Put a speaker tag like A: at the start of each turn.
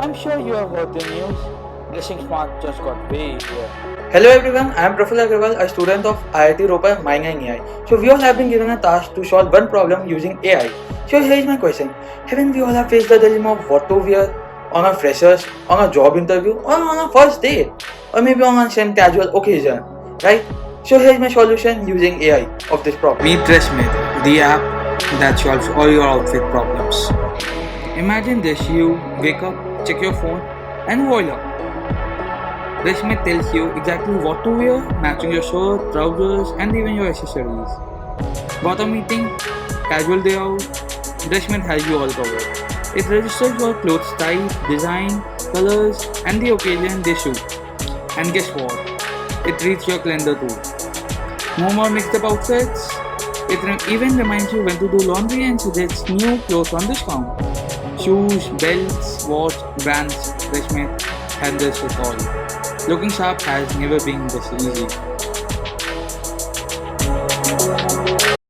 A: I'm sure you have heard the news. Dressing smart just got way easier.
B: Hello everyone, I am Professor Agrawal, a student of IIT Ropar Mining AI. So we all have been given a task to solve one problem using AI. So here is my question. Haven't we all have faced the dilemma of what to wear on our freshers, on a job interview, or on a first date? Or maybe on some casual occasion, right? So here is my solution using AI of this problem.
C: Meet Dressmate, the app that solves all your outfit problems. Imagine this, you wake up, check your phone, and voila! Dressmate tells you exactly what to wear, matching your shirt, trousers, and even your accessories. Got a meeting? Casual day out? Dressmate has you all covered. It registers your clothes type, design, colors, and the occasion they suit. And guess what? It reads your calendar too. No more mixed up outfits. Even reminds you when to do laundry and suggests new clothes on discount. Shoes, belts, watch, brands, Dressmate handles it all. Looking sharp has never been this easy.